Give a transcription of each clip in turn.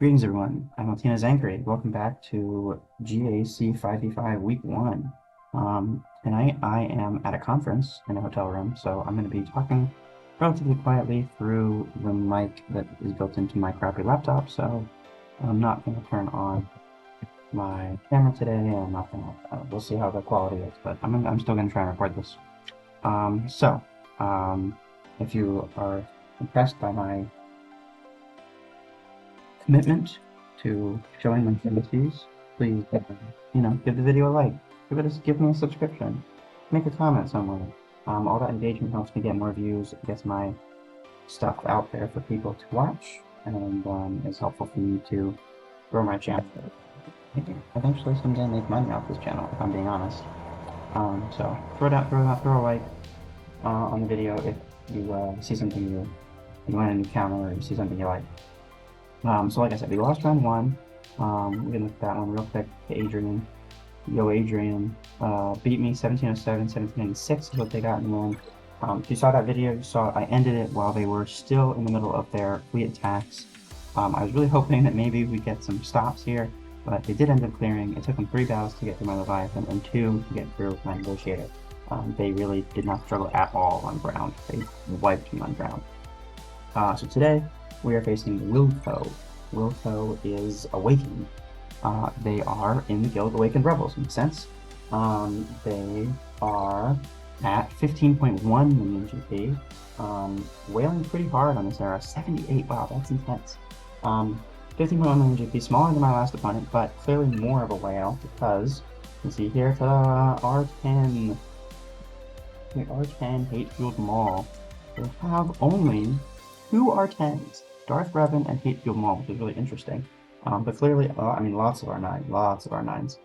Greetings, everyone. I'm Altino Xankary. Welcome back to GAC 5v5 Week 1. Tonight I am at a conference in a hotel room, so I'm going to be talking relatively quietly through the mic that is built into my crappy laptop, so I'm not going to turn on my camera today, and I'm not going to, we'll see how the quality is, but I'm still going to try and record this. If you are impressed by my commitment to showing my fantasies, please, give the video a like. Give me a subscription. Make a comment somewhere. All that engagement helps me get more views, gets my stuff out there for people to watch, and is helpful for me to grow my channel. Eventually someday make money off this channel, if I'm being honest. So throw a like on the video if you see something you want to encounter, or you see something you like. So like I said, we lost round 1. We can look at that one real quick to Adrian. Yo, Adrian beat me 1707, 1796 is what they got in the end. If you saw that video, you saw I ended it while they were still in the middle of their fleet attacks. I was really hoping that maybe we get some stops here, but they did end up clearing. It took them 3 battles to get through my Leviathan and 2 to get through my Negotiator. They really did not struggle at all on ground. They wiped me on ground. So today, we are facing Willko. Willko is Awakened. They are in the Guild Awakened Rebels, makes sense. They are at 15.1 million GP, wailing pretty hard on this era. 78, wow, that's intense. 15.1 million GP, smaller than my last opponent, but clearly more of a whale because, you see here, R10. The R10 Hate-Fueled Maul. They have only 2 R10s. Darth Revan and Hate-Fueled Maul, which is really interesting. But clearly, lots of R9s.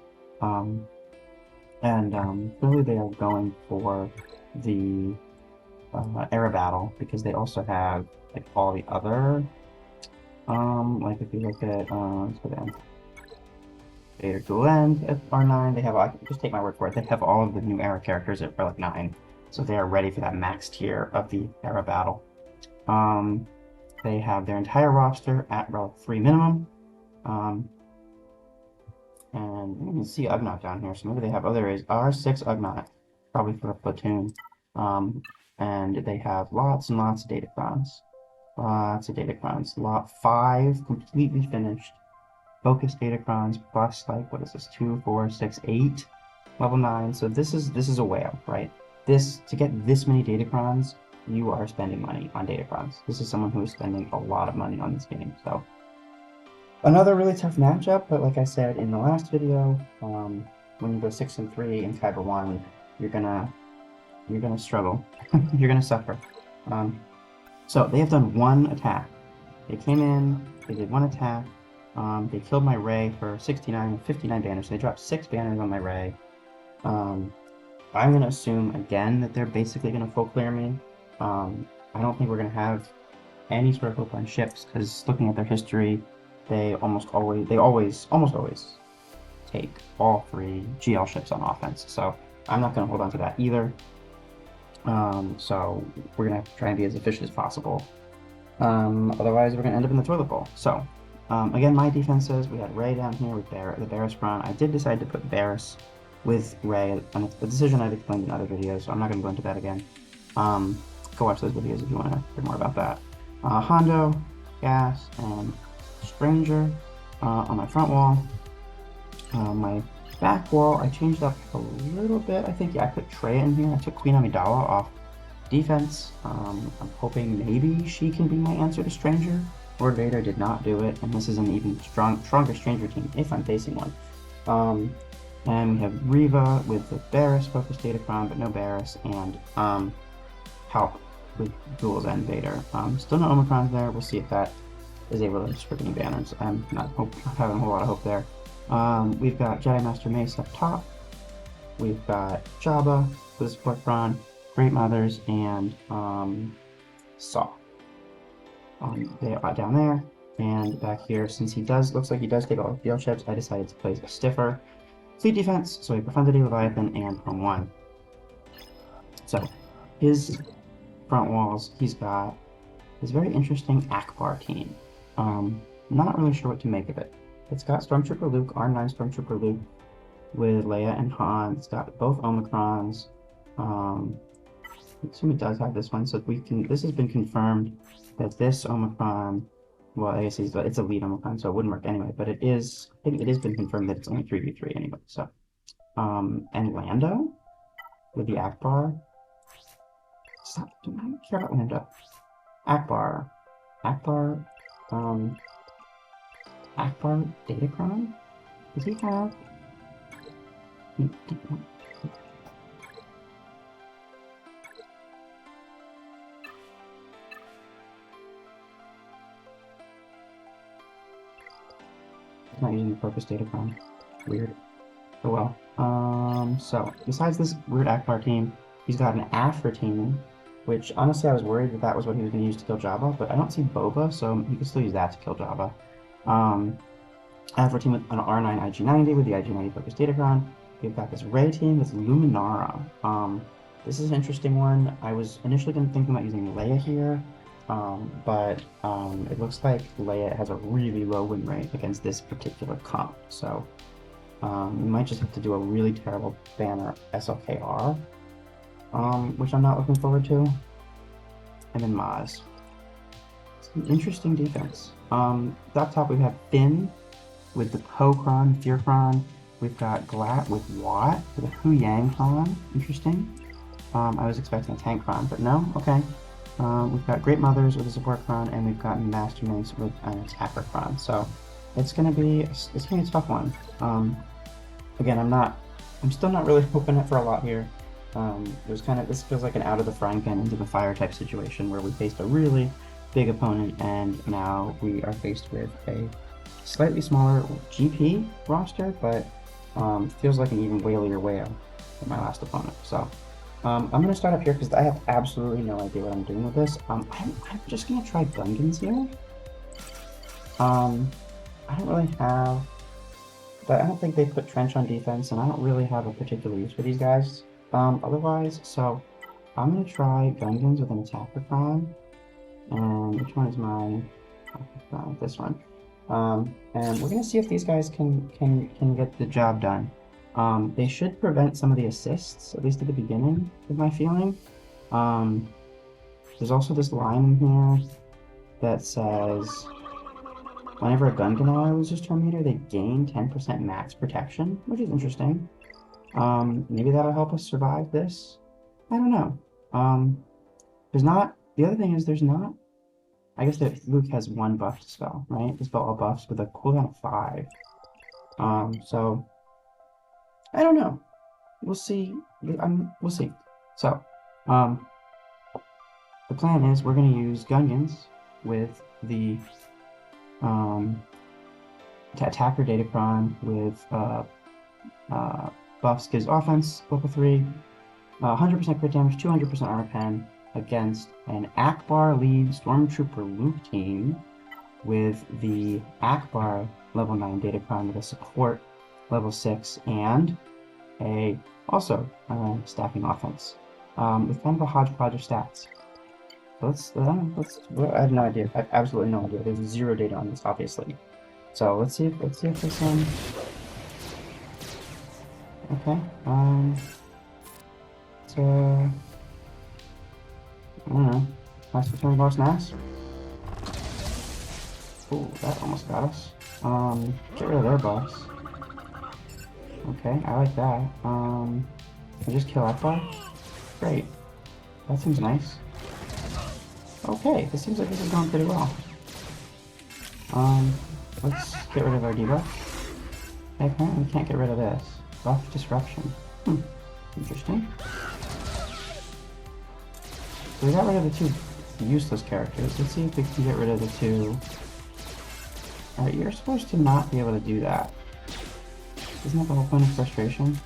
Clearly they are going for the era battle because they also have like all the other, like if you look at, let's go down. Vader Dual End at R9, they have, I can just take my word for it, they have all of the new era characters at Relic 9. So they are ready for that max tier of the era battle. They have their entire roster at Relic 3 minimum. And you can see Ugnaught down here, so maybe they have other R6 Ugnaught, probably for a platoon. And they have lots and lots of Datacrons. Lot 5 completely finished. Focused Datacrons plus, like, what is this? 2, 4, 6, 8 level 9. So this is a whale, right? To get this many Datacrons, you are spending money on Datacrons. This is someone who is spending a lot of money on this game. So another really tough matchup, but like I said in the last video, when you go 6-3 in Kyber 1, you're gonna struggle. You're gonna suffer. So they have done 1 attack. They came in, they did 1 attack. They killed my Ray for 69 with 59 banners. So they dropped 6 banners on my Ray. I'm gonna assume again that they're basically gonna full clear me. I don't think we're going to have any sort of hope on ships, because looking at their history, they almost always take all 3 GL ships on offense. So I'm not going to hold on to that either. So we're going to try and be as efficient as possible. Otherwise, we're going to end up in the toilet bowl. So again, my defenses, we had Ray down here with the Barris front. I did decide to put Barris with Ray, and it's a decision I've explained in other videos, so I'm not going to go into that again. Go watch those videos if you want to hear more about that. Hondo, Gas, and Stranger on my front wall. My back wall, I changed up a little bit. I think, yeah, I put Trey in here. I took Queen Amidala off defense. I'm hoping maybe she can be my answer to Stranger. Lord Vader did not do it, and this is an even stronger Stranger team if I'm facing one. And we have Riva with the Barris focused Datacron, but no Barris, and help with Duels and Vader. Still no Omicrons there. We'll see if that is able to strip any banners. I'm not having a whole lot of hope there. We've got Jedi Master Mace up top. We've got Jabba with support Thrawn, Great Mothers, and Saw. They are down there. And back here, since looks like he does take all the field ships, I decided to place a stiffer fleet defense, so a Profundity, Leviathan, and Chrome 1. So his front walls, he's got this very interesting Ackbar team. not really sure what to make of it. It's got Stormtrooper Luke, R9 Stormtrooper Luke with Leia and Han. It's got both Omicrons. I assume it does have this one, so this has been confirmed that this Omicron, well, I guess it's a lead Omicron, so it wouldn't work anyway, but I think it has been confirmed that it's only 3v3 anyway, so. And Lando with the Ackbar. Stop, I don't care about Lando. Ackbar, Ackbar Datacron? Does he have? He's not using the focus Datacron. Weird. Oh well. So besides this weird Ackbar team, he's got an Aphra team, which honestly I was worried that that was what he was going to use to kill Jabba, but I don't see Boba, so he could still use that to kill Jabba. Aphra team with an R9 IG-90 with the IG-90 focus Datacron. We've got this Rey team with Luminara. This is an interesting one. I was initially going to think about using Leia here, but it looks like Leia has a really low win rate against this particular comp, so we might just have to do a really terrible banner SLKR, which I'm not looking forward to. And then Maz. It's an interesting defense. Up top we have Finn with the Pokron, Fearcron. We've got GLAT with Watt with a Hu Yang Cron. Interesting. I was expecting a Tank Cron, but no. Okay. We've got Great Mothers with a Support Cron, and we've got Master Minx with an Attacker Cron. So it's gonna be a tough one. Again, I'm still not really hoping for a lot here. This feels like an out of the frying pan into the fire type situation where we faced a really big opponent, and now we are faced with a slightly smaller GP roster, but feels like an even whalier whale than my last opponent. So I'm going to start up here because I have absolutely no idea what I'm doing with this. I'm just going to try Gungans here. I don't really have, but I don't think they put Trench on defense, and I don't really have a particular use for these guys otherwise. So I'm going to try Gungans with an Attacker Cron. And which one is mine? This one. And we're gonna see if these guys can get the job done. They should prevent some of the assists, at least at the beginning, is my feeling. There's also this line in here that says, whenever a Gungan ally loses turn meter, they gain 10% max protection, which is interesting. Maybe that'll help us survive this. I don't know. The other thing is there's not, I guess that Luke has one buff to spell, right? To spell all buffs with a cooldown of 5. So, I don't know. We'll see. We'll see. So, the plan is we're going to use Gungans with the Attacker Datacron with buffs, gives offense, level 3, 100% crit damage, 200% armor pen, against an Ackbar lead Stormtrooper Luke team with the Ackbar level 9 Datacron with a support level 6 and also stacking offense with kind of a hodgepodge of stats. So I have no idea. I have absolutely no idea. There's 0 data on this, obviously. So let's see if this okay. So I don't know. Nice for 20 bucks, nice. Ooh, that almost got us. Get rid of their buffs. Okay, I like that. I just kill Ackbar? Great. That seems nice. Okay, this seems like this is going pretty well. Let's get rid of our debuff. Apparently we can't get rid of this. Buff disruption. Interesting. So we got rid of the 2 useless characters. Let's see if we can get rid of the 2. Alright, you're supposed to not be able to do that. Isn't that the whole point of frustration?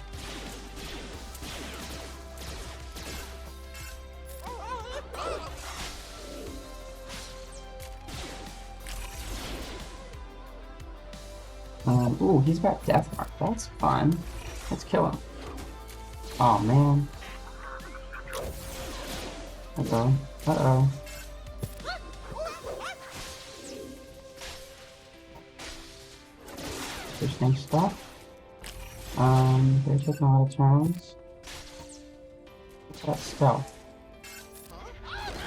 Ooh, he's got Death Mark. That's fun. Let's kill him. Oh man. Uh-oh. Uh-oh. interesting stuff. They're taking a lot of turns. What's that stealth?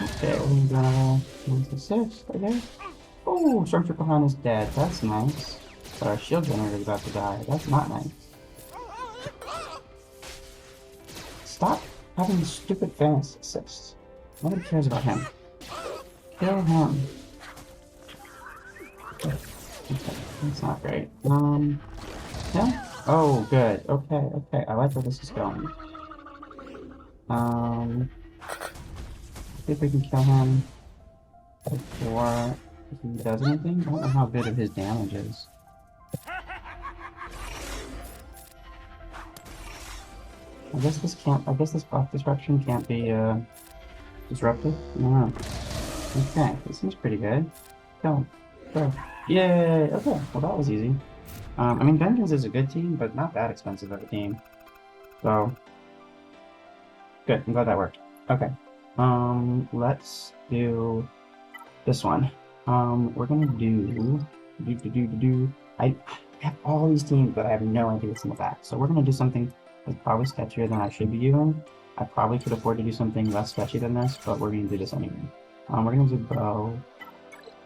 Okay, we're gonna do another assist, I guess. Oh, Stormtrooper behind is dead. That's nice. But our shield generator is about to die. That's not nice. Stop having the stupid fast assists. Nobody cares about him. Kill him. Okay, that's not great. Yeah? Oh, good. Okay. I like where this is going. See if we can kill him before he does anything. I don't know how good of his damage is. I guess this buff disruption can't be disrupted. I don't know. Okay, this seems pretty good. Go. Yay! Okay, well that was easy. I mean, Vengeance is a good team, but not that expensive of a team. So, good. I'm glad that worked. Okay. Let's do this one. We're gonna do. I have all these teams, but I have no idea what's in the back. So we're gonna do something that's probably sketchier than I should be doing. I probably could afford to do something less sketchy than this, but we're gonna do this anyway. We're gonna do Bow.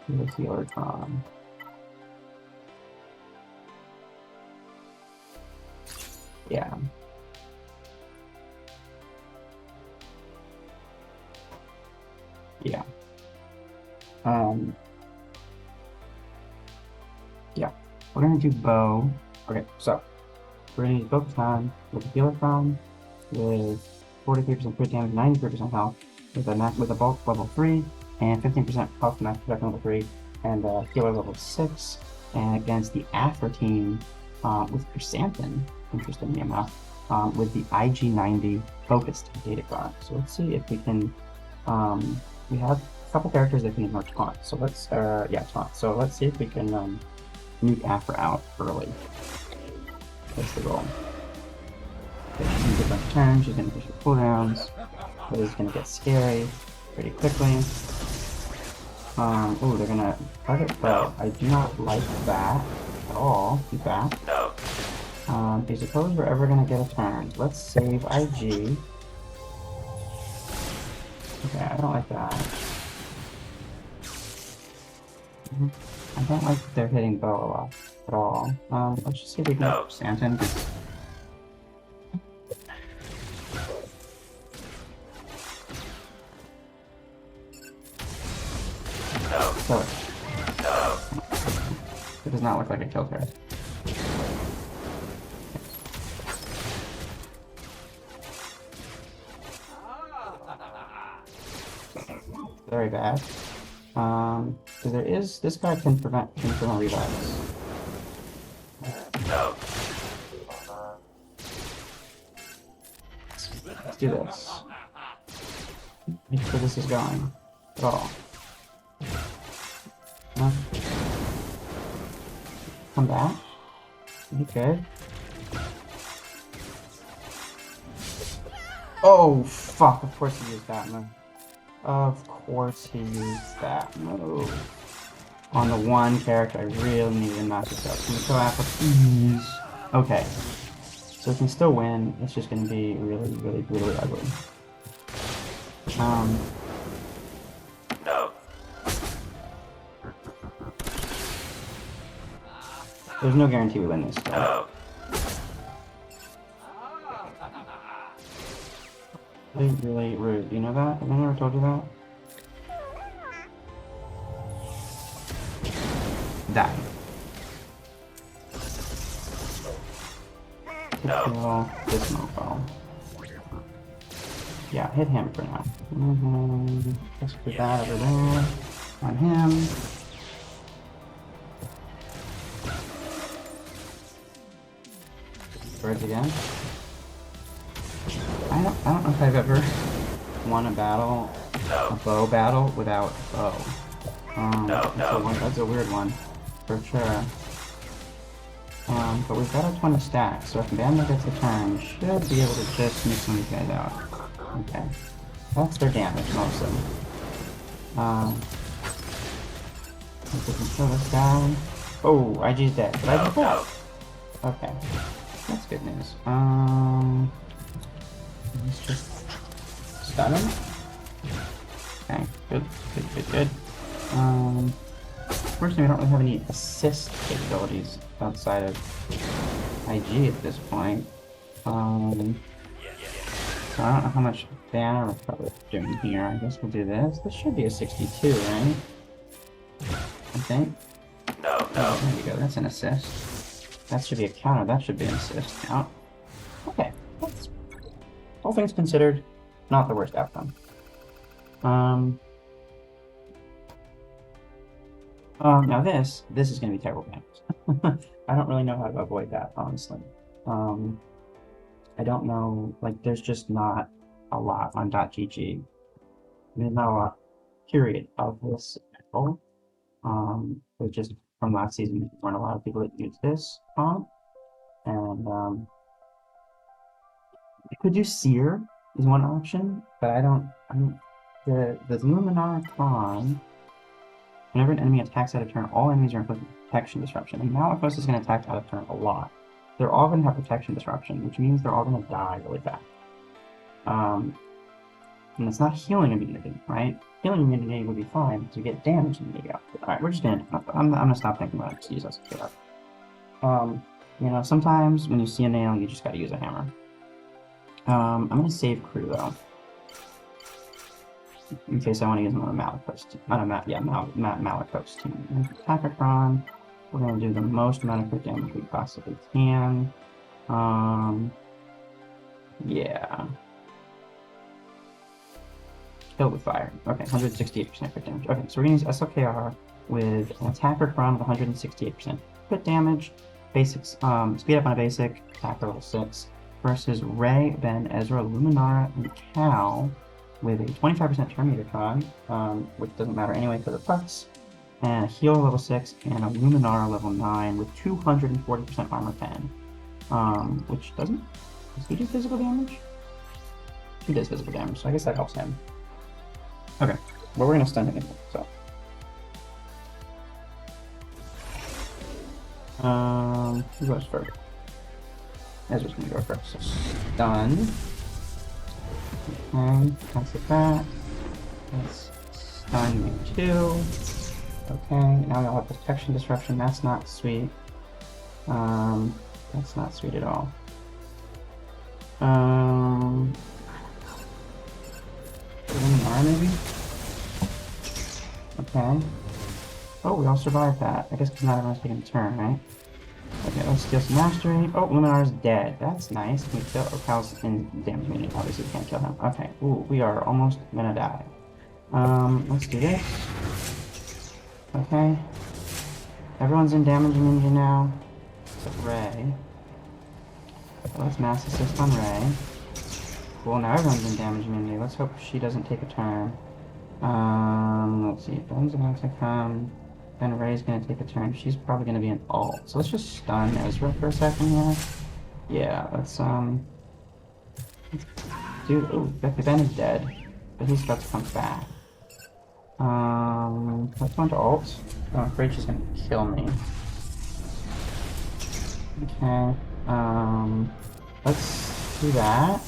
The healer Tron. Yeah. Yeah. Yeah. We're gonna do Bow. Okay, so we're gonna use Bo-Katan with the healer Tron with 43% crit damage, 93% health, with a bulk level 3, and 15% health max protection level 3, and healer level 6, and against the Aphra team with Chrysanthemum, interestingly enough, with the IG-90 focused data card. So let's see if we can, we have a couple characters that can ignore taunt. So let's, taunt. So let's see if we can nuke Aphra out early. That's the goal. Okay, she's gonna get a bunch of turns, she's gonna push her cooldowns, but it's gonna get scary pretty quickly. Oh, they're gonna target Bow. I do not like that at all. Keep that. I suppose we're ever gonna get a turn. Let's save IG. Okay, I don't like that. I don't like that they're hitting Bow a lot at all. Let's just see if we can get Santon. Kill it. It does not look like I killed her. Very bad. So there is, this guy can prevent infernal revives. Let's do this. Make sure this is going at all. No. Come back. You good? Oh fuck! Of course he used that move. Of course he used that move. On the one character I really need to knock this out. Can we kill Aphra, please? Okay. So we can still win. It's just gonna be really, really, really ugly. There's no guarantee we win this, though. Really, really rude. You know that? Have I never told you that? Die. Kill this mofo. Yeah, hit him for now. Let's put that over there. On him. Birds again. I don't know if I've ever won a battle, a Bow battle without Bow. That's a weird one, for sure. But we've got a 20 stack, so if Banda gets a turn, we should be able to just sneak some of these guys out. Okay. That's their damage, mostly. If we can kill this guy. Oh, IG's dead. Did I get that? Okay, that's good news. Let's just stun him. Okay, good. Fortunately, we don't really have any assist capabilities outside of IG at this point. So I don't know how much banner recovery we're doing here. I guess we'll do this. This should be a 62, right? I think. No. There we go. That's an assist. That should be a counter. That should be an assist count. Okay. That's, all things considered, not the worst outcome. Now this is going to be terrible damage. I don't really know how to avoid that, honestly. I don't know, like, there's just not a lot on .gg. There's not a lot, period, of this at all. There's just, from last season, there weren't a lot of people that used this font. And, I could do Cere is one option, but the Luminar Con, whenever an enemy attacks out of turn, all enemies are inflicted protection disruption. And Malifaux is going to attack out of turn a lot. They're all going to have protection disruption, which means they're all going to die really fast. And it's not healing immunity, right? Healing immunity would be fine to get damage immunity out. Alright, we're just going to... I'm going to stop thinking about it to use us to get up. You know, sometimes when you see a nail, you just got to use a hammer. I'm going to save crew, though. In case I want to use another Malifaux team. Malifaux team. Attackacron. We're going to do the most amount of crit damage we possibly can. Yeah. Kill with fire. Okay, 168% crit damage. Okay, so we're going to use SLKR with an Attackacron with 168% crit damage. Basics, speed up on a basic, attacker level 6. Versus Rey, Ben, Ezra, Luminara, and Cal with a 25% Terminator con, which doesn't matter anyway for the pucks, and a healer level 6, and a Luminara level 9 with 240% armor 10, which doesn't... Does he do physical damage? He does physical damage, so I guess that helps him. Okay, well, we're going to stun him anyway, so... who goes first? Ezra's going to go first. So stun. Okay, that's it back. Let's stun me too. Okay, now we all have protection disruption. That's not sweet. That's not sweet at all. Maybe? Okay. Oh, we all survived that. I guess because not everyone's taking a turn, right? Okay, let's steal some mastery. Oh, Luminar's dead. That's nice. Can we kill... Oh, Cal's in damage immunity. Obviously, we can't kill him. Okay. Ooh, we are almost gonna die. Let's do this. Okay. Everyone's in damage immunity now. Except Rey. So let's mass assist on Rey. Cool, now everyone's in damage immunity. Let's hope she doesn't take a turn. Let's see. Ben's about to come. Then Rey's gonna take a turn. She's probably gonna be an ult. So let's just stun Ezra for a second here. Yeah, let's dude, ooh, Ben is dead. But he's about to come back. Let's go into ult. Oh, I'm afraid she's gonna kill me. Okay. Let's do that.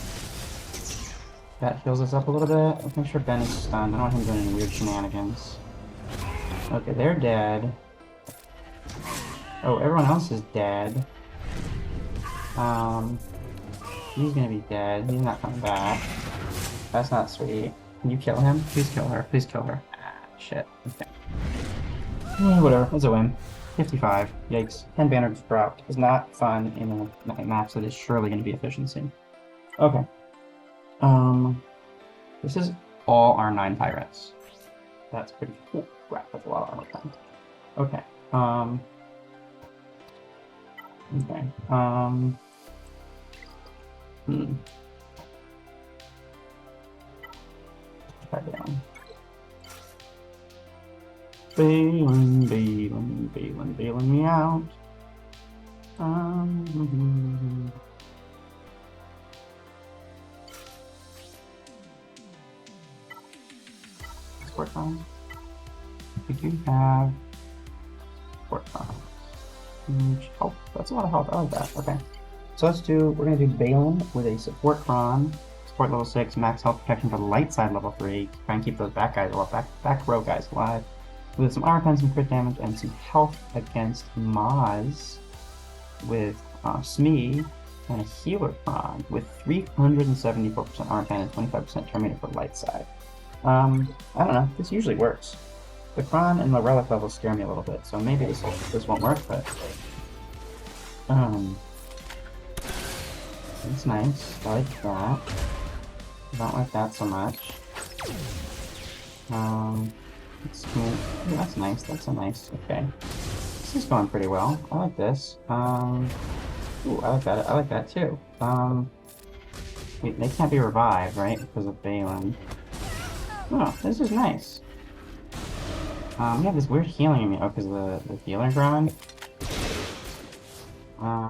That heals us up a little bit. Let's make sure Ben is stunned. I don't want him doing any weird shenanigans. Okay, they're dead. Oh, everyone else is dead. He's gonna be dead. He's not coming back. That's not sweet. Can you kill him? Please kill her. Please kill her. Ah, shit. Okay. Whatever. It's a win. 55. Yikes. 10 banners dropped. Is not fun in a match that is surely gonna be efficiency. Okay. This is all our 9 pirates. That's pretty cool. Wow, that's a lot of armor time. Okay. Okay. Try down. Bailing me out. Sport time. We do have sport time. Health. That's a lot of health. I like that. Okay. So we're gonna do Baylan with a support Kron, support level 6, max health protection for the light side level 3. Try and keep those back guys alive, back row guys alive. With some armor pen, some crit damage, and some health against Maz with Smee, and a healer Kron with 374% armor pen and 25% Terminator for light side. I don't know. This usually works. The Kron and the relic levels scare me a little bit, so maybe this won't work, but it's nice. I like that. I don't like that so much. That's nice. That's a nice. Okay, this is going pretty well. I like this. Ooh, I like that. I like that too. Wait, they can't be revived, right? Because of Baylan. Oh, this is nice. We have this weird healing in me. Oh, because of the healer grind. I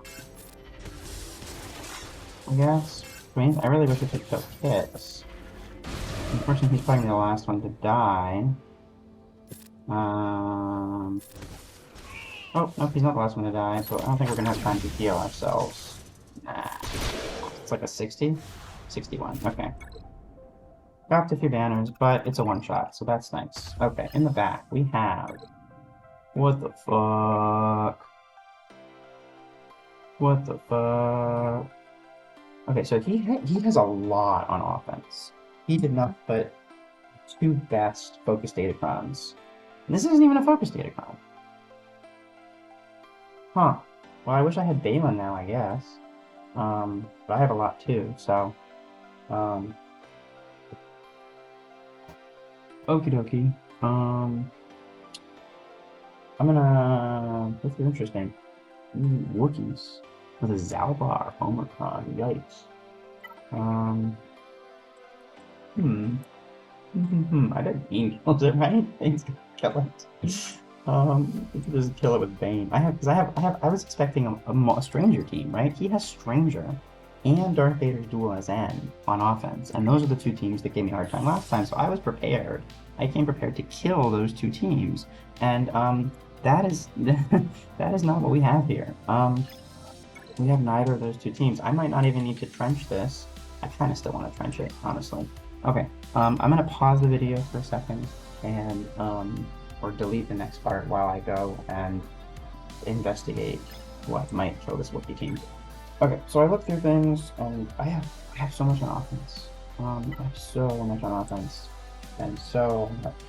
guess. I mean, I really wish I could kill hits. Unfortunately, he's probably the last one to die. Oh, nope, he's not the last one to die, so I don't think we're gonna have time to heal ourselves. Nah. It's like a 60? 61, okay. Dropped a few banners, but it's a one-shot, so that's nice. Okay, in the back, we have... What the fuck? What the fuck? Okay, so he has a lot on offense. He did not put 2 best focus datacrons. And this isn't even a focus datacron. Huh. Well, I wish I had Baylan now, I guess. But I have a lot too, so... Okie dokie. I'm gonna... This is interesting. Wookiees. With a Zalbar Omicron. Yikes. I didn't mean kills it, right? Things can kill it. You can just kill it with Bane. I was expecting a Stranger team, right? He has Stranger and Darth Vader's Duel as N on offense, and those are the 2 teams that gave me a hard time last time, so I was prepared. I came prepared to kill those 2 teams, and that is that is not what we have here. We have neither of those 2 teams. I might not even need to trench this. I kind of still want to trench it, honestly. Okay, I'm gonna pause the video for a second and or delete the next part while I go and investigate what might kill this Wookiee team. Okay, so I looked through things and I have so much on offense. I have so much on offense and so much,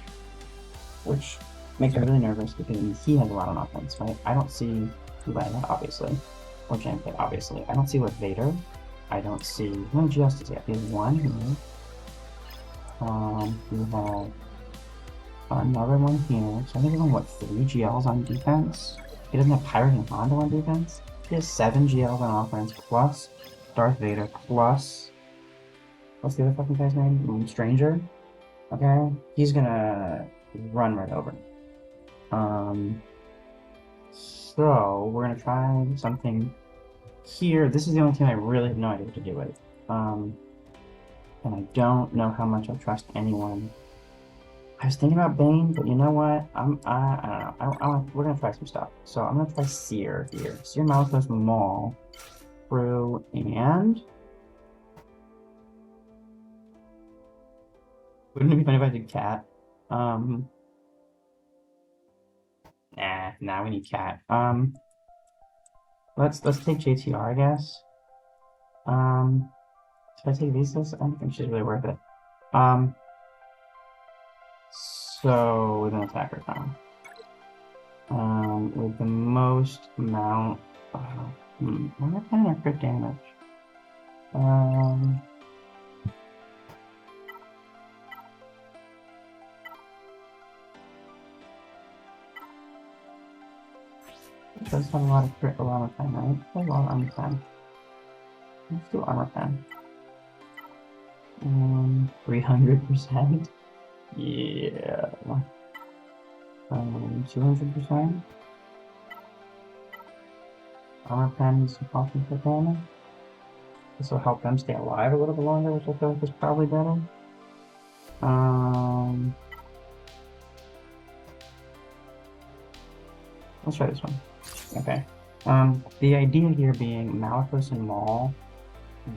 which makes me really nervous because he has a lot on offense, right? I don't see Leia, obviously, or Xankary, obviously. I don't see with Vader. I don't see no Justice yet. He has 1 here. We have another one here. So I think he's on, what, 3 GLs on defense? He doesn't have Pirate and Hondo on defense? He has 7 GLs on offense, plus Darth Vader, plus... What's the other fucking guy's name? Stranger? Okay? He's gonna run right over. So, we're gonna try something here. This is the only team I really have no idea what to do with. And I don't know how much I trust anyone. I was thinking about Bane, but you know what? I don't know. We're gonna try some stuff. So I'm gonna try Cere here. Cere Malicos Maul. Through and... Wouldn't it be funny if I did Cat? Nah, we need Cat. Let's take JTR, I guess. Should I take Visas? I don't think she's really worth it. So we're gonna attack her now. With the most amount of what kind of crit damage? It does have a lot of crit armor pen, right? A lot of armor pen. Let's do armor pen. 300%. Yeah. 200%. Armor pen is important for damage. This will help them stay alive a little bit longer, which I feel like is probably better. Let's try this one. Okay. The idea here being Malicos and Maul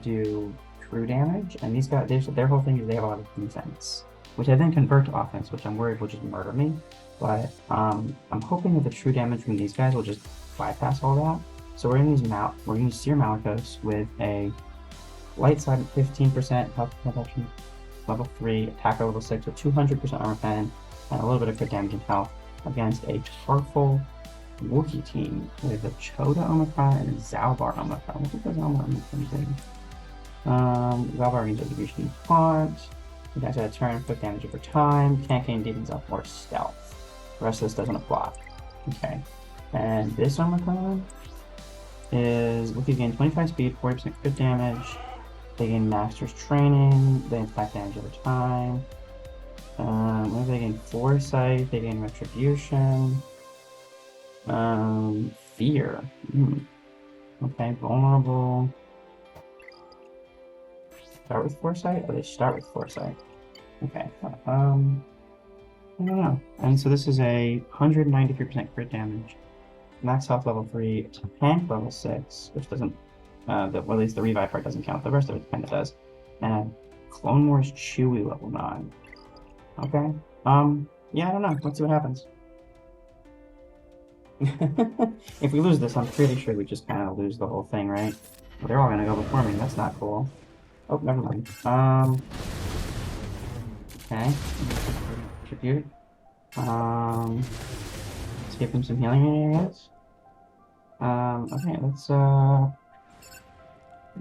do true damage, and these guys, their whole thing is they have a lot of defense, which I then convert to offense, which I'm worried will just murder me. But I'm hoping that the true damage from these guys will just bypass all that. So we're gonna use Cere Malicos with a light side 15% health protection, level 3, attack level 6 with 200% armor pen, and a little bit of crit damage and health against a Tarfful Wookiee team with a Chota Omicron and a Zalbar Omicron. What does Zalbar Omicron do? Zalbar gains distribution taunt. You guys have a turn, quick damage over time, can't gain defense up or stealth. The rest of this doesn't apply. Okay. And this Omicron is Wookiee gain 25 speed, 40% crit damage. They gain Master's Training, they attack damage over time. Maybe they gain Foresight, they gain Retribution. Fear. Okay, vulnerable. Start with Foresight? Or they start with Foresight? Okay, I don't know. And so this is a 193% crit damage. Max health level 3, tank level 6, which doesn't, well, at least the revive part doesn't count, the rest of it kind of does. And Clone Wars Chewie level 9. Okay, yeah, I don't know, let's see what happens. If we lose this, I'm pretty sure we just kind of lose the whole thing, right? Well, they're all gonna go before me, that's not cool. Oh, never mind. Okay. Tribute. Let's give him some healing areas. Okay, let's, I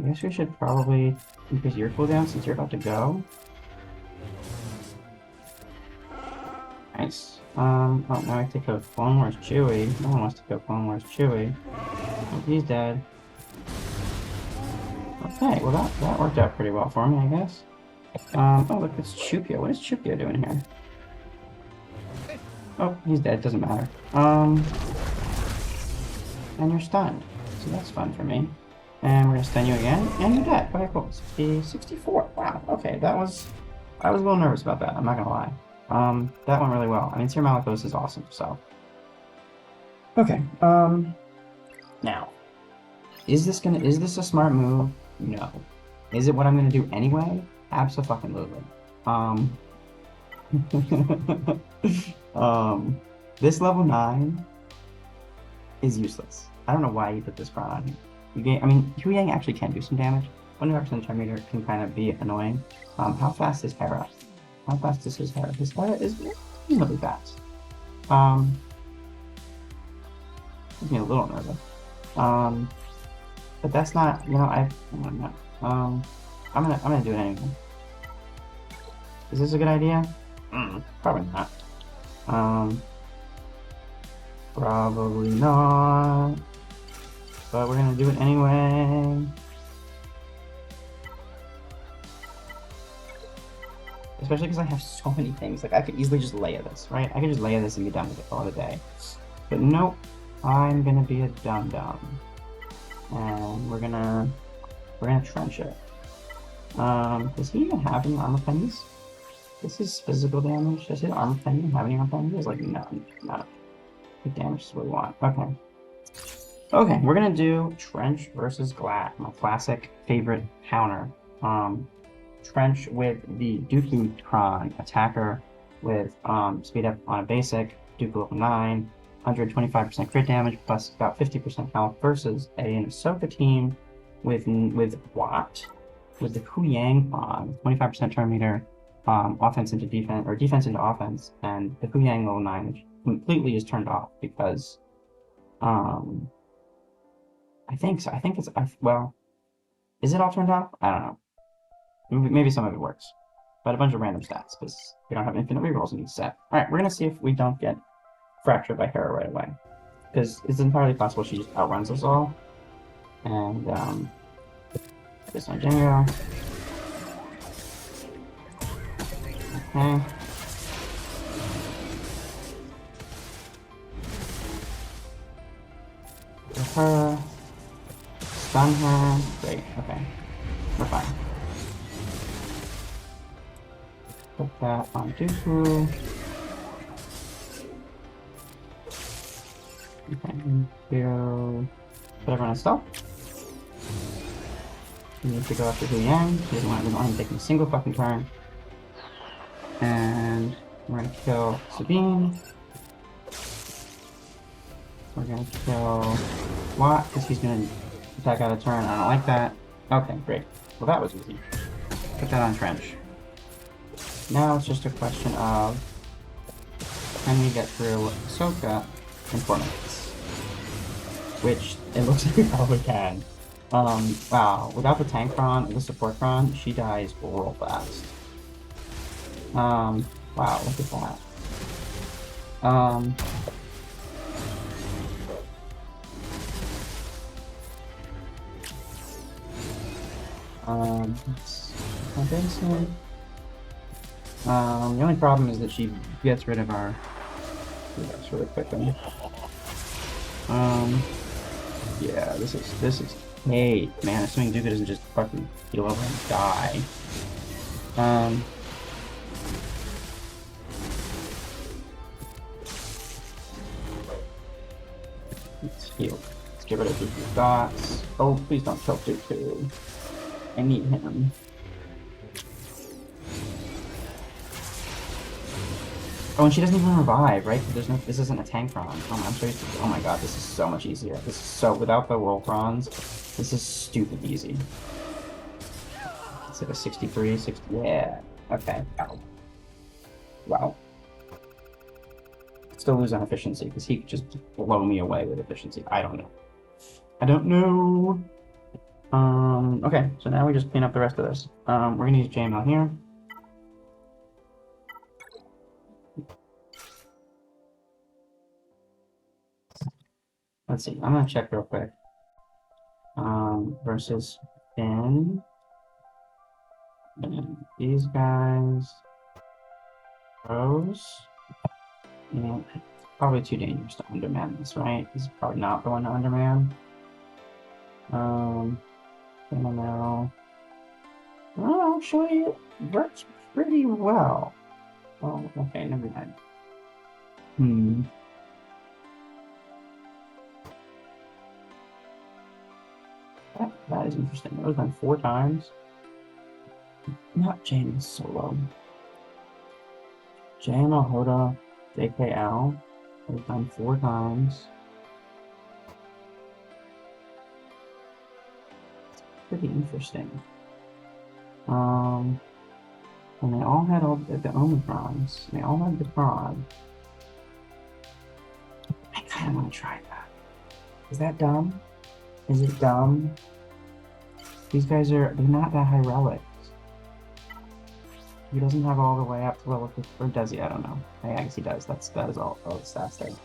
guess we should probably increase your cooldown since you're about to go. Nice. Oh, now I have to go Clone Wars Chewie. No one wants to go Clone Wars Chewie. Oh, he's dead. Okay, well that worked out pretty well for me, I guess. Oh look, it's Chupio. What is Chupio doing here? Oh, he's dead, doesn't matter. And you're stunned. So that's fun for me. And we're gonna stun you again, and you're dead. Okay, cool. 64. Wow, okay, I was a little nervous about that, I'm not gonna lie. That went really well. I mean, Cere Malicos is awesome, so. Okay, now. Is this a smart move? No. Is it what I'm gonna do anyway? Absolutely. This level 9 is useless. I don't know why you put this card on here. I mean, Huyang actually can do some damage. 25% charm meter can kind of be annoying. How fast is Hera? How fast is his Hera? His Hera is reasonably fast. Makes me a little nervous. But that's not, you know, I'm gonna do it anyway. Is this a good idea? Probably not. Probably not. But we're gonna do it anyway. Especially because I have so many things. Like, I could easily just Leia this, right? I could just Leia this and be done with it all the day. But nope. I'm gonna be a dum-dum. And we're gonna trench it. Does he even have any armor pennies? This is physical damage. Does his armor penny have any armor pennies? It's like, no. Big damage is what we want. Okay. Okay, we're gonna do Trench versus GLAT, my classic favorite counter. Trench with the Dooku-tron attacker with speed up on a basic, Dooku level 9, 125% crit damage plus about 50% health versus an Ahsoka team with what? With the Huyang pod, 25% turn meter, offense into defense, or defense into offense, and the Huyang level 9, which completely is turned off because I think so. I think it's, well, is it all turned off? I don't know. Maybe some of it works. But a bunch of random stats, because we don't have infinite rerolls in each set. Alright, we're gonna see if we don't get fractured by Hera right away. Because it's entirely possible she just outruns us all. And, this on Django. Okay. With her. Stun her. Great, okay. We're fine. Put that on Dooku. Okay, go Put everyone in stealth. We need to go after Hu Yang. We don't want him taking a single fucking turn. And we're gonna kill Sabine. We're gonna kill Watt because he's gonna attack out of turn. I don't like that. Okay, great. Well, that was easy. Put that on Trench. Now it's just a question of can we get through Ahsoka in 4 minutes? Which it looks like we probably can. Wow, without the tank cron and the support cron, she dies real fast. Wow, look at that. That's basic. The only problem is that she gets rid of our. That's really quickly. Yeah, this is. Hey, man, assuming Dooku doesn't just fucking heal over and die. Let's heal. Let's get rid of Dooku's dots. Oh, please don't kill Dooku. I need him. Oh, and she doesn't even revive, right? There's no. This isn't a tank cron. Oh, I'm so used to. Oh my god, this is so much easier. This is so without the roll crons. This is stupid easy. It's like a 63, 60. Yeah. Okay. Ow. Wow. Still lose on efficiency because he could just blow me away with efficiency. I don't know. I don't know. Okay, so now we just clean up the rest of this. We're gonna use JML here. Let's see, I'm gonna check real quick. Versus Finn. And these guys. Rose. Yeah, it's probably too dangerous to underman this, right? This is probably not the one to underman. MML. Oh, actually, it works pretty well. Oh, okay, never mind. That is interesting. That was done 4 times. Not James Solo. JML Hoda JKL was done 4 times. Pretty interesting. And they all had all the Omicrons. They all had the prod. I kind of want to try that. Is that dumb? Is it dumb? These guys they're not that high relics. He doesn't have all the way up to level 50, or does he? I don't know. I guess he does. That is all the stats there.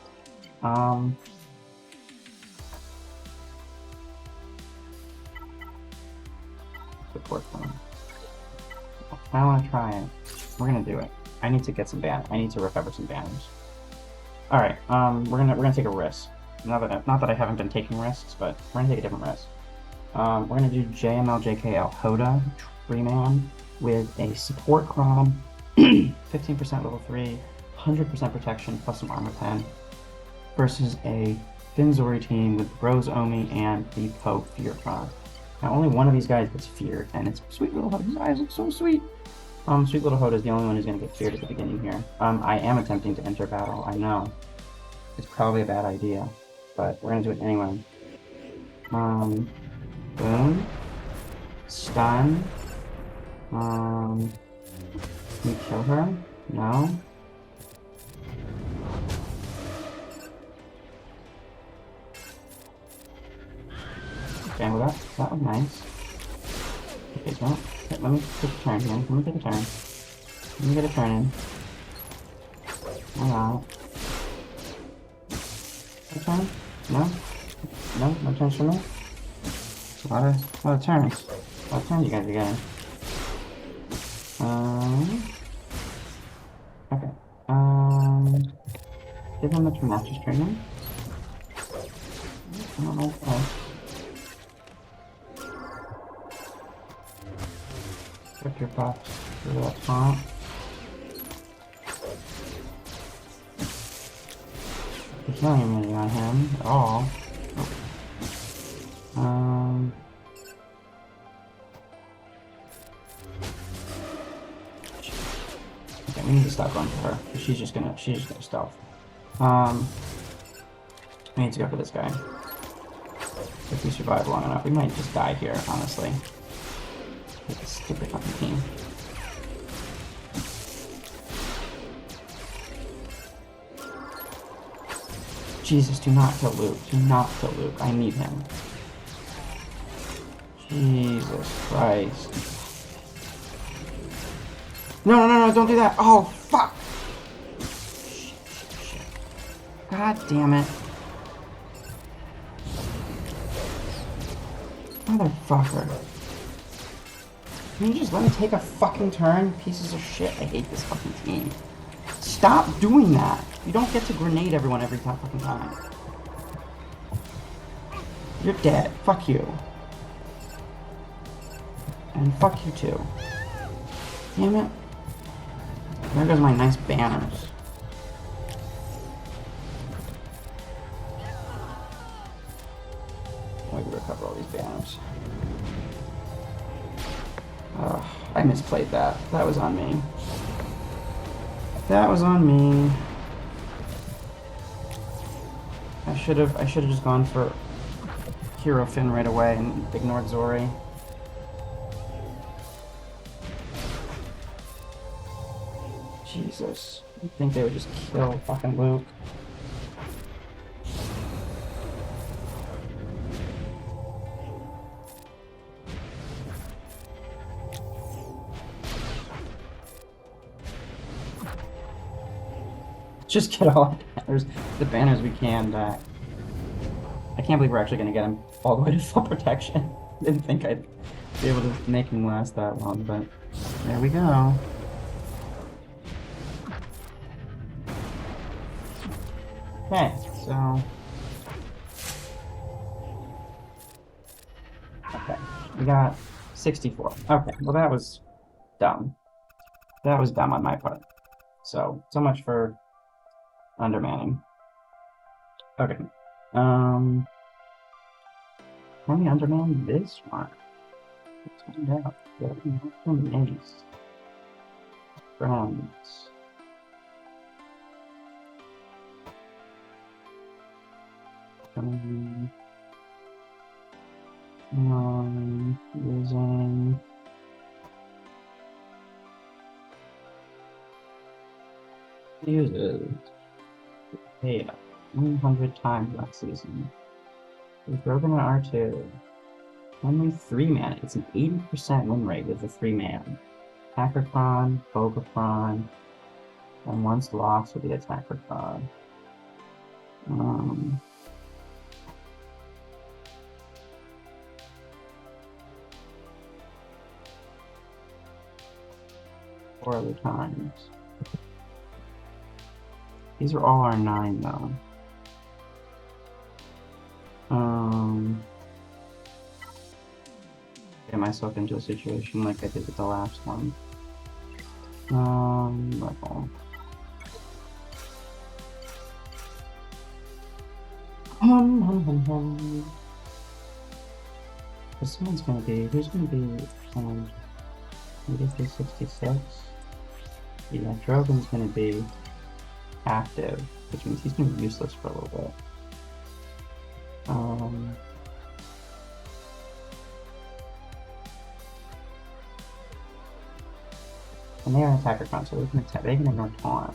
Support them. I want to try it. We're gonna do it. I need to get some banners. I need to recover some banners. All right. We're gonna take a risk. Not that I haven't been taking risks, but we're gonna take a different risk. We're gonna do JML JKL Hoda Treeman with a support crom, 15% level 3, 100% protection plus some armor 10, versus a Finn Zorii team with Rose Omi and the Pope Fear Crom. Now only one of these guys gets feared, and it's sweet little Hoda. His eyes look so sweet. Sweet little Hoda is the only one who's gonna get feared at the beginning here. I am attempting to enter battle. I know it's probably a bad idea, but we're gonna do it anyway. Boom. Stun. Can we kill her? No. Okay, well that was nice. Okay, so let me take a turn here. Let me take a turn. Let me get a turn in. Alright. A turn? No? No? No turns for me? A lot of turns. A lot of turns you guys are getting. Okay. Give him the Tremendous training. I don't know check your box for that font. There's no immunity on him at all. Oh. Okay, we need to stop going for her. She's just gonna stealth. We need to go for this guy. If we survive long enough, we might just die here, honestly. This stupid fucking team. Jesus, do not kill Luke. Do not kill Luke. I need him. Jesus Christ. No, no, no, no, don't do that. Oh, fuck. Shit. God damn it. Motherfucker. Can you just let me take a fucking turn? Pieces of shit. I hate this fucking team. Stop doing that. You don't get to grenade everyone every fucking time. You're dead. Fuck you. And fuck you too. Damn it. There goes my nice banners. I can recover all these banners. I misplayed that. That was on me. That was on me. I should have just gone for Hero Finn right away and ignored Zorii. Jesus. I think they would just kill fucking Luke. Just get all the banners we can back. I can't believe we're actually going to get him all the way to full protection. Didn't think I'd be able to make him last that long, but there we go. Okay, so... Okay, we got 64. Okay, well that was dumb. That was dumb on my part. So much for undermanning. Okay. Can we underman this one? Let's find out. Ace. Friends. Using uses Leia 100 times last season. We've broken an R2. Only 3 mana. It's an 80% win rate with the 3-man. Attackercron, Boba, and once lost with the Attackercron. Four other times. These are all R9 though. Get myself into a situation like I did with the last one. Level. This one's gonna be, who's gonna be, maybe 366? Yeah, Drogon's gonna be active, which means he's gonna be useless for a little bit. And they are an attacker front, so they can attack, they can ignore taunt.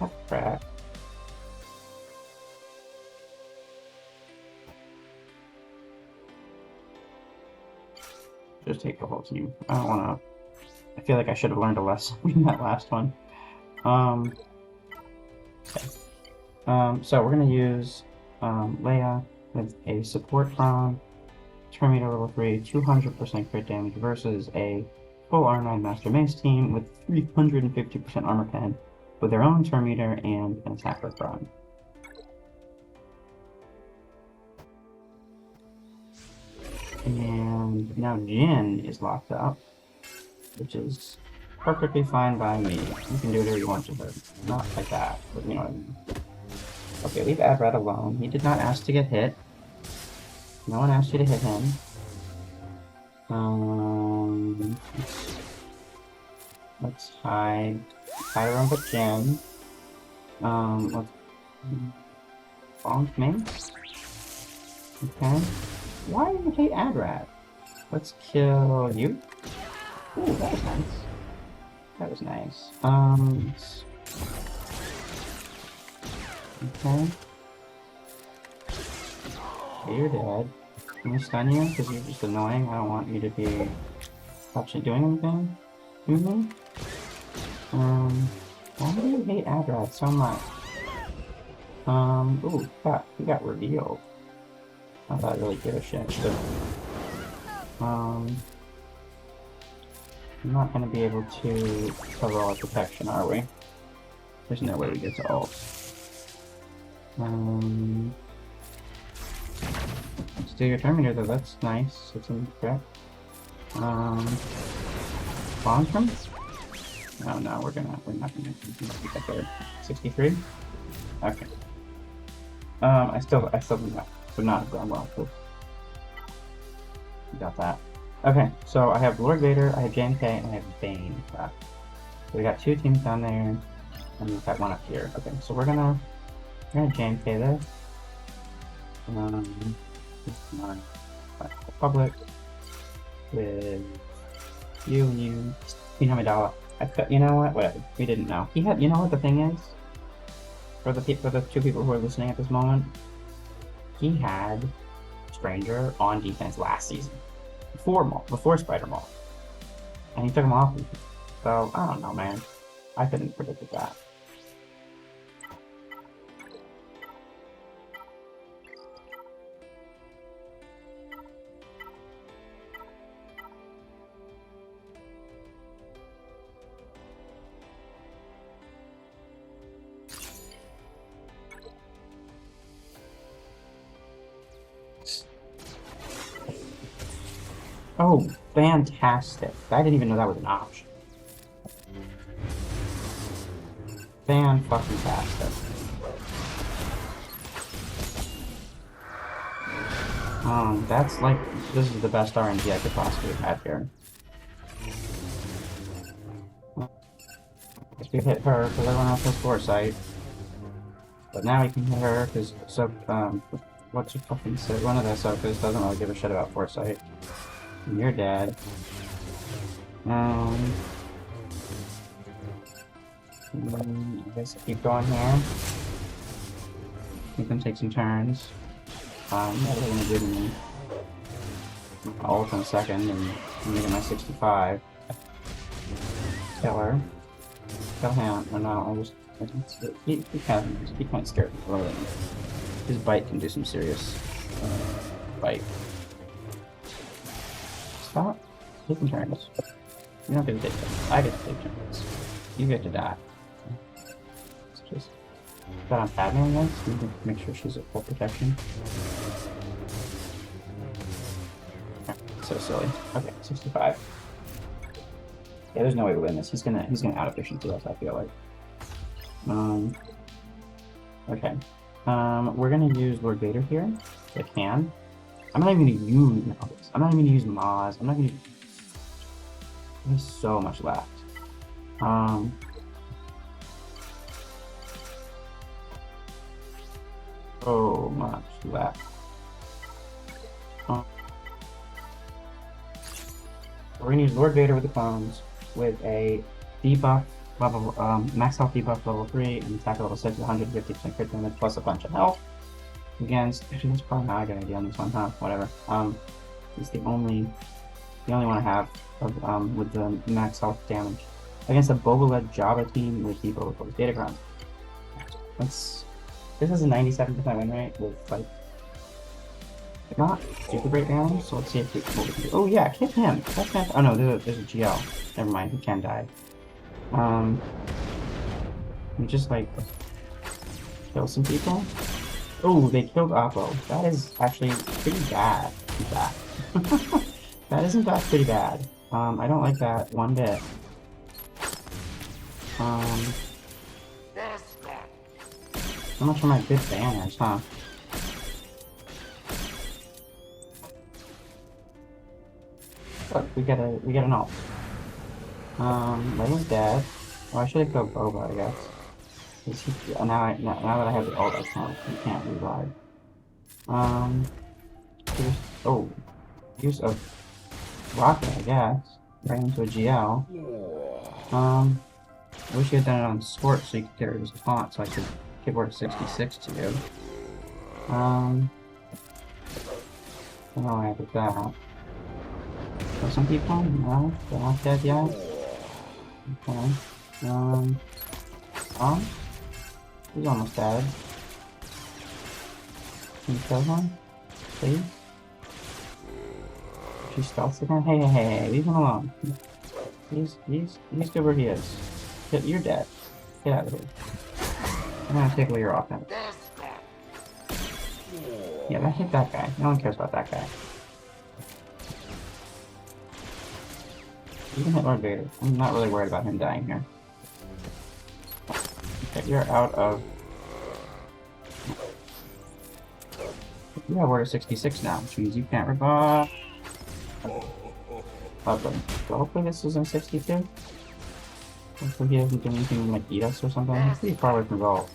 That's crap. Just take the whole team. I don't wanna. I feel like I should have learned a lesson in that last one. Okay. So we're gonna use Leia with a support from Terminator level 3, 200% crit damage versus a full R9 Master Mace team with 350% armor pen with their own Terminator and an attacker from. And now Jin is locked up, which is Perfectly fine by me. You can do whatever you want to her. Not like that, but you know what I mean. Okay, leave Abrad alone. He did not ask to get hit. No one asked you to hit him. Let's hide around the gym. Let's bomb me. Okay. Why do you hate Abrad? Let's kill you. Ooh, that was nice. That was nice. Okay. Okay, you're dead. Can we stun you? Because you're just annoying. I don't want you to be actually doing anything to me. Why do you hate Abrad so much? Ooh, he got revealed. Not that I really give a shit, but I'm not gonna be able to cover all our protection, are we? There's no way we get to ult. Let's do your Terminator though, that's nice. It's in threat. Bombs from? Oh no, we're not gonna get there. 63? Okay. I still would not have gone well. Got that. Okay, so I have Lord Vader, I have JMK, and I have Bane left. So we got 2 teams down there, and we've got 1 up here. Okay, so we're gonna JMK this. Public with you and you. Amidala. You know what? Whatever. We didn't know. He had. You know what the thing is? For the 2 people who are listening at this moment, he had Stranger on defense last season, before Spider Maul, and he took him off. So I don't know, man. I couldn't predict that. Oh, fantastic. I didn't even know that was an option. Fan-fucking-tastic. That's like, this is the best RNG I could possibly have here. Guess we hit her because everyone else has foresight. But now we can hit her because, what's your fucking say? One of the Ahsokas doesn't really give a shit about foresight. And you're dead. I guess keep going here. We can take some turns. What are they gonna do to me? I'll ult in a second and make it my 65. Kill her. Kill him. Or no, I'll just. He kind of scared me a little bit. His bite can do some serious bite. Stop taking turns. You don't get to take turns. I get to take turns. You get to die. It's just. But I'm Padme this. You can make sure she's at full protection. So silly. Okay, 65. Yeah, there's no way to win this. He's gonna out efficiency us, I feel like. Okay. We're gonna use Lord Vader here. If I can. I'm not even gonna use Malgus. I'm not even gonna use Maz. I'm not gonna. There's so much left. So much left. We're gonna use Lord Vader with the clones with a debuff level, max health debuff level 3 and attack level 6 with 150% crit damage plus a bunch of health against. Actually, that's probably not a good idea on this one, huh? Whatever. It's the only one I have of, with the max health damage against a Boba-led Jabba team with the Boba Force data grounds. This is a 97% win rate with like not super great damage, so let's see if we can do. Oh yeah, kick him. That's fantastic. Oh no, there's a GL. Never mind, he can die. We just like kill some people. Oh, they killed Oppo. That is actually pretty bad. That is in fact pretty bad. I don't like that one bit. So much for my good banners, huh? Look, we get an ult. Leia's dead. Well, I should have killed Boba, I guess. Now that I have the ult, I can't revive. Use of rocket, I guess. Right into a GL. I wish you had done it on Sport so you could get rid of his taunt, so I could give word 66 to you. I don't know why I did that. For some people, no, they're not dead yet. Okay. He's almost dead. Can you kill him? Please? She stealths again? Hey, leave him alone. He's good where he is. You're dead. Get out of here. I'm gonna take away your offense. Yeah, that hit that guy. No one cares about that guy. You can hit Lord Vader. I'm not really worried about him dying here. Okay, you're out of... You have order 66 now, which means you can't revive. Lovely. So hopefully this is in 62. Hopefully he doesn't do anything like eat us or something. He's pretty far away from gold.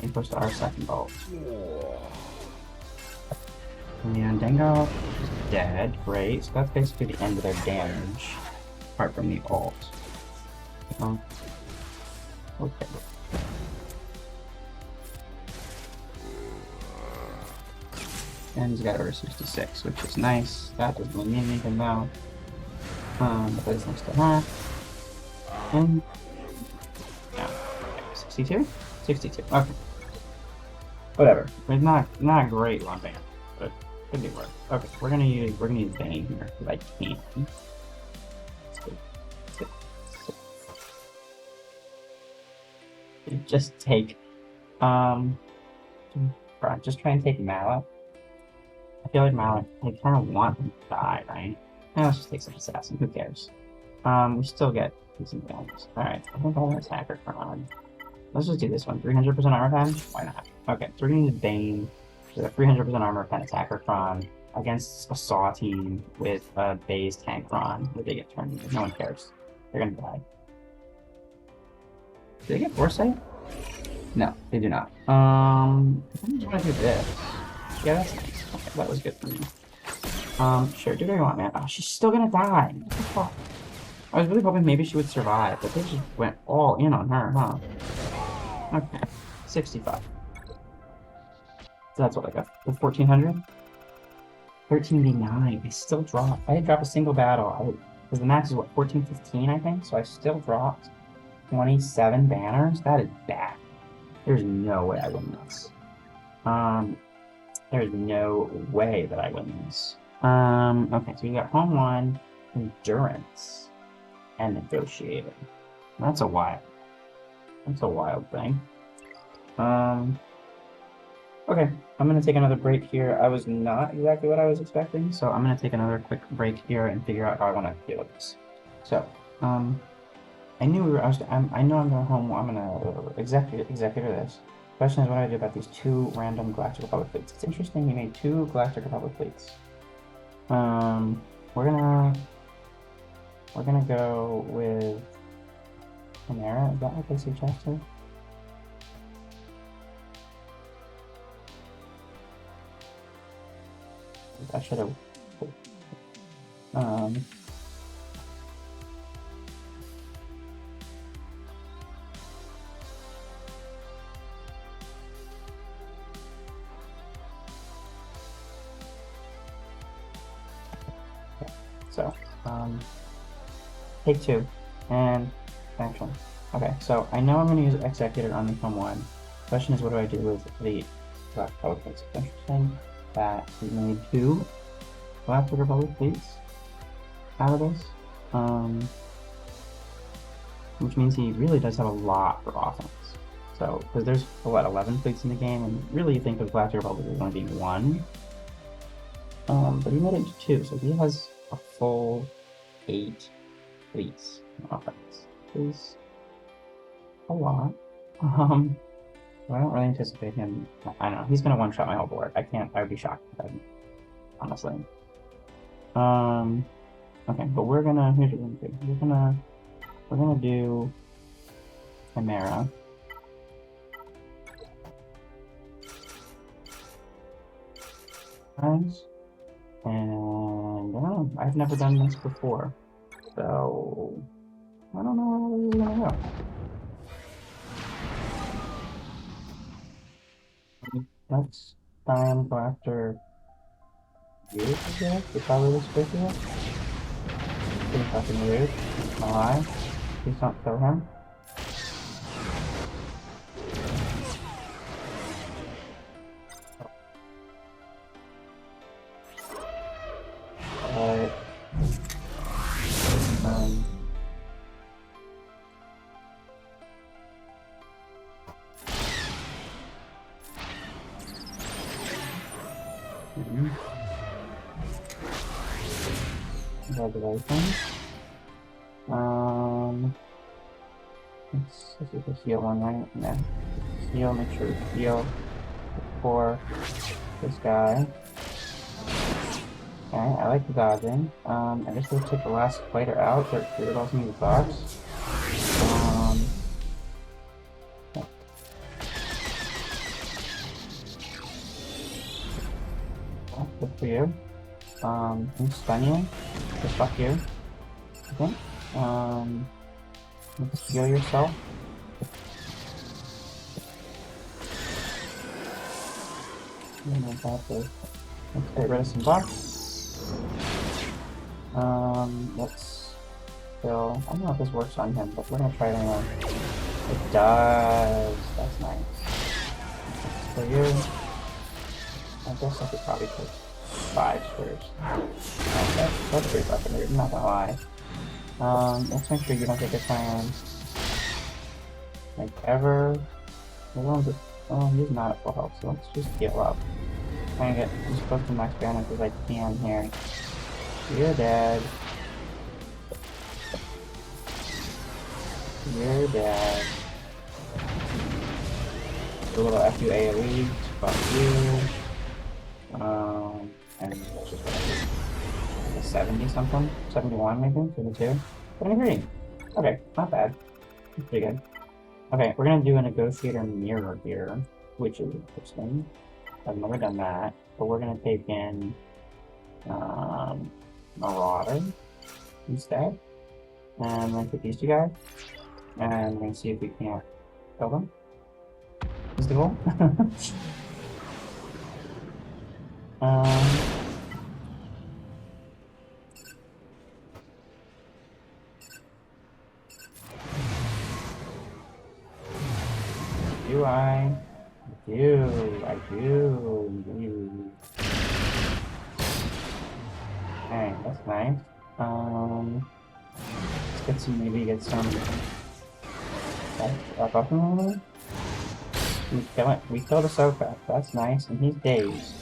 And push to our second bolt. And Dango is dead. Great. So that's basically the end of their damage. Apart from the ult. Okay. And he's got order 66, which is nice. That doesn't really mean anything though. But it's nice to have. And yeah, 62? 62. Okay. Whatever. It's not great on Bane, but could be worse. Okay, we're gonna use Bane here because I can. Just take just try and take Mallet. I feel like Mallet, I kind of want him to die, right? Let's just take some assassin, who cares? We still get decent damage. Alright, I think I want to attack her on. Let's just do this one. 300% armor pen? Why not? Okay, so we're gonna use Bane with a 300% armor pen attacker Kron against a Saw team with a base tank Kron where they get turned into. No one cares. They're gonna die. Do they get Foresight? No, they do not. I think I want to do this. Yeah, that's nice. Okay, that was good for me. Sure, do whatever you want, man. Oh, she's still gonna die. What the fuck? I was really hoping maybe she would survive, but they just went all in on her, huh? Okay, 65. So that's what I got. 1400? 13v9. I still dropped. I didn't drop a single battle. Because the max is what, 1415, I think? So I still dropped 27 banners? That is bad. There's no way I win this. There's no way that I win this. Okay, so we got Home 1, Endurance, and Negotiator. That's a wild thing. Okay, I'm gonna take another break here. I was not exactly what I was expecting, so I'm gonna take another quick break here and figure out how I want to deal with this. So, I know I'm going home. I'm gonna executor this. Question is, what do I do about these two random Galactic Republic fleets? It's interesting. You made two Galactic Republic fleets. We're gonna go with Chimera. Is that what they suggested? I should have. So, take two, and action. Okay, so I know I'm going to use Executor on the Home 1. Question is, what do I do with the Galactic Republic fleets? It's interesting that we made two Galactic Republic fleets out of this, which means he really does have a lot for offense. So, because there's, what, 11 fleets in the game, and really you think of Galactic Republic as only being one? But he made it to 2, so he has a full 8 fleets in offense. Is a lot. I don't really anticipate him. I don't know. He's gonna one-shot my whole board. I would be shocked if I didn't, honestly. Okay, but we're gonna. Here's what we're gonna do. We're gonna do Chimera. Guys, and I don't know. I've never done this before, so I don't know where this is gonna go. Let's try and go after you, I guess. It's probably this big here. Pretty fucking rude. No lie. Please don't kill him. But congratulations. This is the heal one, right? Yeah. Heal, make sure to heal for this guy. Okay, I like the dodging. I guess we'll take the last fighter out. There also need the box. Good for you. Can stun you? Just fuck you. Okay. Let's heal yourself. Let's get rid of some buffs. Let's kill. I don't know if this works on him, but we're gonna try it anyway. It does. That's nice. For you. I guess I could probably take 5 squares. That's pretty fucking weird, I'm not gonna lie. Let's make sure you don't get the plan. Like, ever. Oh, he's not at full health, so let's just heal up. Trying to get as close to max damage as I can here. You're dead. You're dead. Do a little FU AoE, fuck you. And let's just go 70 something? 71 maybe? 72? 73! Okay, not bad. That's pretty good. Okay, we're gonna do a Negotiator mirror here, which is interesting. I've never done that, but we're gonna take in Marauder instead. And I'm gonna take these 2 guys, and we're gonna see if we can't kill them. Is the goal? I do. Okay, that's nice. Let's get some. Up him. We killed a Soka. That's nice, and he's dazed.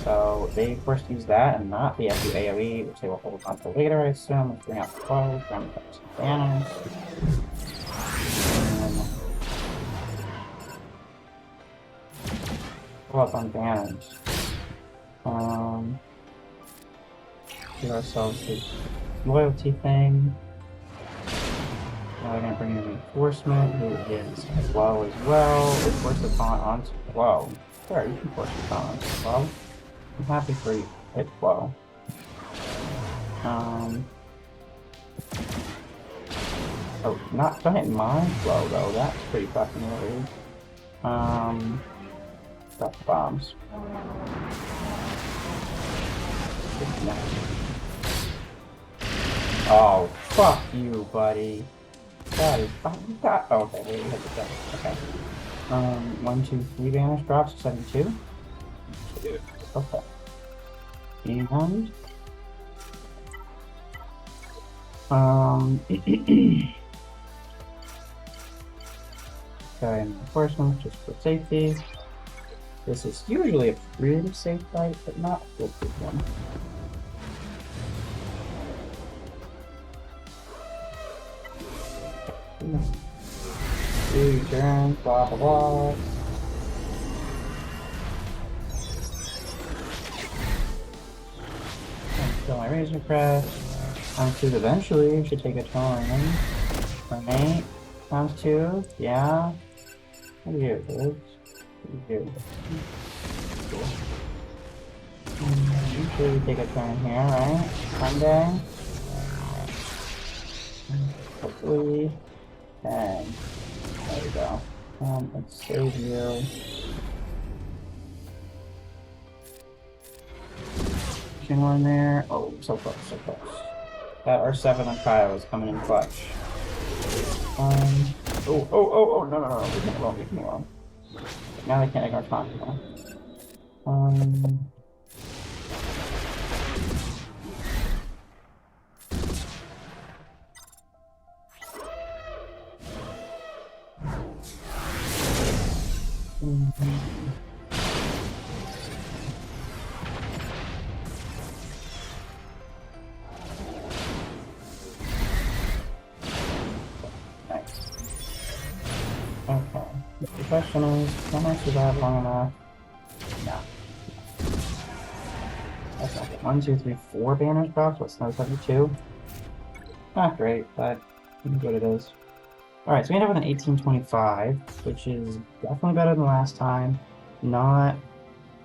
So they first use that and not the FU AoE, which they will hold on to later, I assume. Let's bring out the 12, bring out some damage. Pull up on damage. Give ourselves the loyalty thing. Now we're gonna bring in reinforcement, who is low as well. Let's force the taunt on low. Sure, you can force the taunt on low. I'm happy for you. Hit low. Oh, don't hit mine flow though. That's pretty fucking rude. Got bombs. Oh, fuck you, buddy. That is fucking got. Oh, okay, wait, you hit the thing. Okay. 1, 2, 3 damage drops, 72. Okay. And okay, enforcement just for safety. This is usually a pretty safe fight, but not a foolproof one. Two turns, blah blah blah. Kill my Razor Crest. Times 2 eventually should take a turn. Turn 8. Times 2. Yeah. What do you do, dudes? What do you do? Cool. Usually we take a turn here, right? Sunday. Hopefully. Dang. There we go. Let's save you. One there. Oh, so close, so close. That R7 on Kyle is coming in clutch. No, leave me alone, leave me alone. Now they can't ignore Tom, you know. Okay. The question is, can I survive long enough? No. That's not good. 1, 2, 3, 4 banners drops. What's another 72? Not great, but it is what it is. Alright, so we end up with an 1825, which is definitely better than last time. Not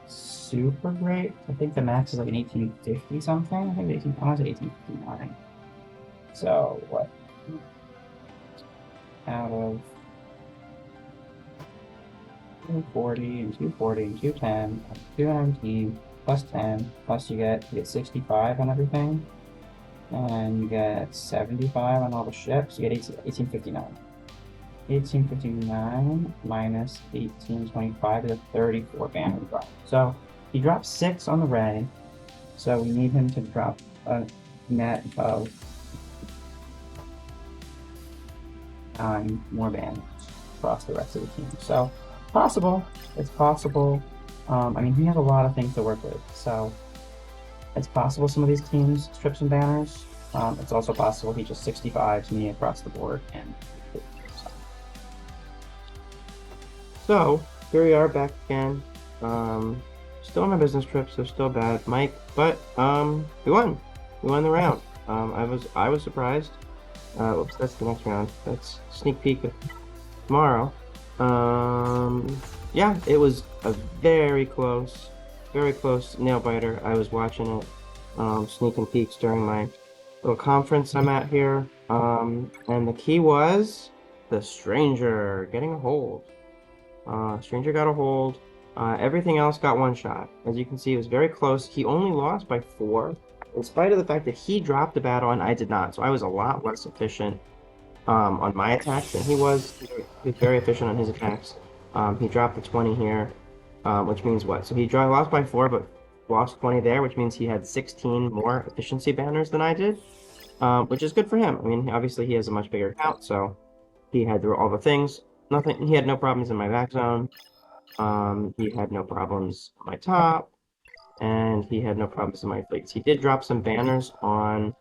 super great. I think the max is like an 1850 something. I think I want to say 1859. So, what? Out of 240 and 240 and 210, 219 plus 10, plus you get 65 on everything, and you get 75 on all the ships. You get 1859. 1859 minus 1825 is a 34 banner drop. So he dropped 6 on the ray, so we need him to drop a net of 9 more banners across the rest of the team. So possible. It's possible. I mean, he has a lot of things to work with, so it's possible some of these teams strip some banners. It's also possible he just 65s me across the board and. So here we are back again. Still on my business trip, so still bad, Mike. But we won. We won the round. I was surprised. Oops, that's the next round. That's sneak peek of tomorrow. Yeah, it was a very close nail biter. I was watching it, sneaking peeks during my little conference I'm at here. And the key was the stranger getting a hold. Stranger got a hold. Everything else got one shot. As you can see, it was very close. He only lost by 4, in spite of the fact that he dropped the battle and I did not. So I was a lot less efficient on my attacks than he was. He was very efficient on his attacks. He dropped the 20 here, which means what? So he lost by 4, but lost 20 there, which means he had 16 more efficiency banners than I did, which is good for him. I mean, obviously he has a much bigger account, so he had all the things. Nothing. He had no problems in my back zone. He had no problems on my top, and he had no problems in my fleets. He did drop some banners on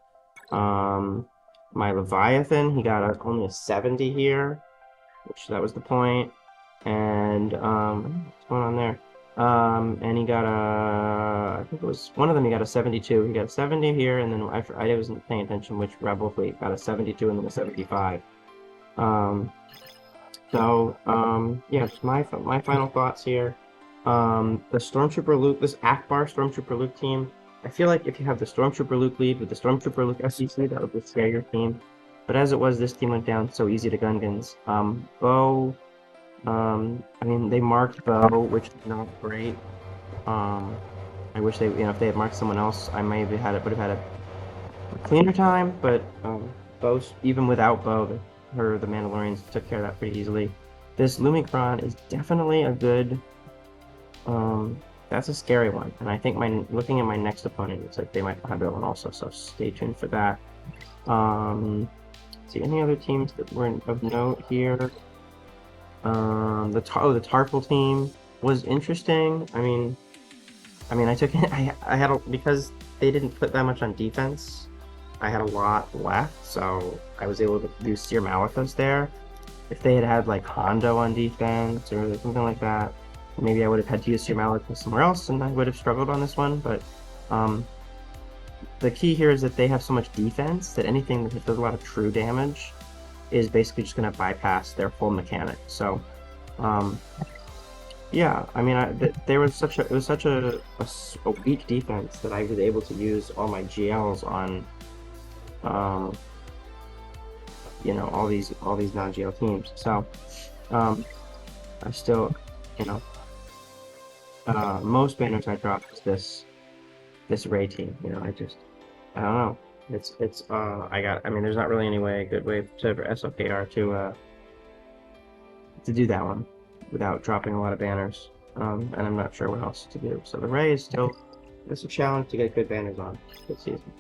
my Leviathan. He got only a 70 here, which that was the point. And what's going on there? And he got I think it was one of them. He got a 72. He got a 70 here, and then I wasn't paying attention which rebel fleet got a 72 and then a 75. So, yeah, just my final thoughts here. The Stormtrooper Luke, this Ackbar Stormtrooper Luke team, I feel like if you have the Stormtrooper Luke lead with the Stormtrooper Luke SEC, that would scare your team. But as it was, this team went down so easy to Gungans. Bo, I mean, they marked Bo, which is not great. I wish they, if they had marked someone else, I may have would have had a cleaner time. But Bo, even without Bo, the Mandalorians took care of that pretty easily. This Lumicron is definitely a good. That's a scary one, and I think looking at my next opponent, looks like they might have that one also. So stay tuned for that. See any other teams that were of note here? The Tarfful team. was interesting. I mean, I took it. I had because they didn't put that much on defense. I had a lot left, so I was able to do Cere Malithus there. If they had had like Hondo on defense or something like that, maybe I would have had to use Cere Malithus somewhere else, and I would have struggled on this one. But the key here is that they have so much defense that anything that does a lot of true damage is basically just going to bypass their full mechanic. So, yeah, I mean, there was such a weak defense that I was able to use all my GLs on, you know, all these non-GL teams. So, I still, you know, most banners I dropped is this Ray team. You know, I don't know. I mean, there's not really any good way for SLKR to do that one without dropping a lot of banners. And I'm not sure what else to do. So the Ray is still, it's a challenge to get good banners on this season.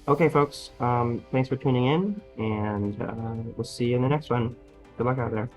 Okay, folks, thanks for tuning in, and we'll see you in the next one. Good luck out there.